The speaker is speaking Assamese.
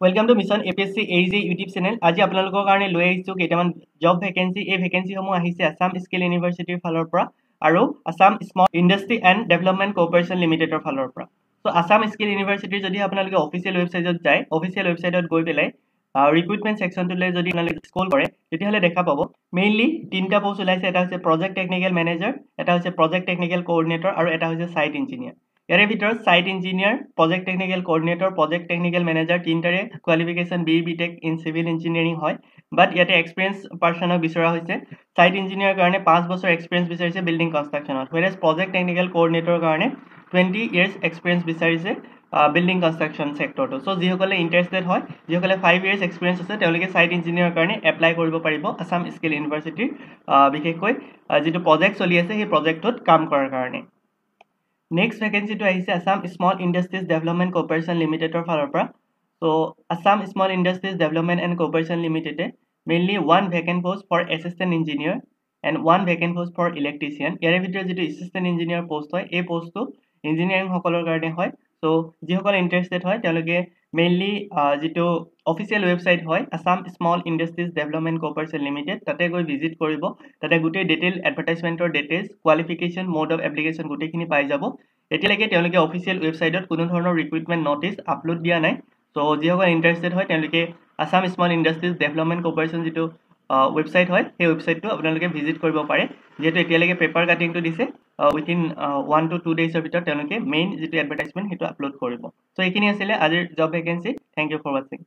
Welcome to Mission APSC AG YouTube channel. আজি আপোনালোকৰ কাৰণে লৈ আহিছো কেইটামান জব ভেকেন্সি। এই ভেকেন্সি সমূহ আহিছে আসাম স্কিল ইউনিভাৰ্চিটিৰ ফালৰ পৰা আৰু Assam small industry and development Corporation লিমিটেডৰ ফালৰ পৰা। সো আসাম স্কিল ইউনিভাৰ্চিটিৰ যদি আপোনালোকে অফিচিয়েল ৱেবছাইটত যায়, অফিচিয়েল ৱেবছাইটত গৈ পেলাই ৰিক্ৰুটমেণ্ট সেকশনটোলৈ যদি আপোনালোকে স্ক্ৰল কৰে তেতিয়াহ'লে দেখা পাব মেইনলি তিনিটা পোষ্ট ওলাইছে। এটা হৈছে প্ৰজেক্ট টেকনিকেল মেনেজাৰ, এটা হৈছে প্ৰজেক্ট টেকনিকেল কোঅৰ্ডিনেটৰ আৰু এটা হৈছে সাইট ইঞ্জিনিয়াৰ। ইয়াৰে ভিতৰত site engineer, project technical coordinator, project technical manager তিনিটাৰে qualification BE/BTech in civil engineering হয়। বাট ইয়াতে এক্সপিৰিয়েঞ্চ পাৰ্চনক বিচৰা হৈছে। সাইট ইঞ্জিনিয়াৰ কাৰণে 5 বছৰ এক্সপিৰিয়েঞ্চ বিচাৰিছে বিল্ডিং কনষ্ট্ৰাকশ্যনত, whereas প্ৰজেক্ট টেকনিকেল কোঅৰ্ডিনেটৰ কাৰণে 20 years এক্সপিৰিয়েঞ্চ বিচাৰিছে বিল্ডিং কনষ্ট্ৰাকশ্যন সেক্টৰটো। সো যিসকলে ইণ্টাৰেষ্টেড হয়, যিসকলে 5 years এক্সপিৰিয়েঞ্চ আছে তেওঁলোকে সাইট ইঞ্জিনিয়াৰৰ কাৰণে এপ্লাই কৰিব পাৰিব আসাম স্কিল ইউনিভাৰ্চিটিৰ বিশেষকৈ যিটো প্ৰজেক্ট চলি আছে সেই প্ৰজেক্টটোত কাম কৰাৰ কাৰণে। নেক্সট ভেকেন্সিটো আহিছে Assam Small Industries Development Corporation লিমিটেডৰ ফালৰ পৰা। So Assam Small Industries Development and Corporation লিমিটেডে mainly 1 vacant post for assistant engineer and 1 vacant post for electrician. ইয়াৰে ভিতৰত যিটো এছিষ্টেণ্ট ইঞ্জিনিয়াৰ পোষ্ট হয় এই পোষ্টটো ইঞ্জিনিয়াৰিংসকলৰ কাৰণে হয়। সো যিসকল ইণ্টাৰেষ্টেড হয় তেওঁলোকে মেইনলি যিটো অফিচিয়েল ৱেবছাইট হয় Assam Small Industries Development Corporation Limited, তাতে গৈ ভিজিট কৰিব। তাতে গোটেই ডিটেইল এডভাৰটাইজমেণ্টৰ details, qualification, mode of application গোটেইখিনি পাই যাব। এতিয়ালৈকে তেওঁলোকে অফিচিয়েল ৱেবছাইটত কোনো ধৰণৰ ৰিক্ৰুটমেণ্ট নটিচ আপলোড দিয়া নাই। সো যিসকল ইণ্টাৰেষ্টেড হয় তেওঁলোকে Assam Small Industries Development corporation যিটো ৱেবছাইট হয় সেই ৱেবছাইটটো আপোনালোকে ভিজিট কৰিব পাৰে। যিহেতু এতিয়ালৈকে পেপাৰ কাটিংটো দিছে, উইথিন 1 to 2 days ভিতৰত তেওঁলোকে মেইন যিটো এডভাৰটাইজমেণ্ট সেইটো আপলোড কৰিব। সো এইখিনি আছিলে আজিৰ job vacancy. Thank you for ৱাচিং।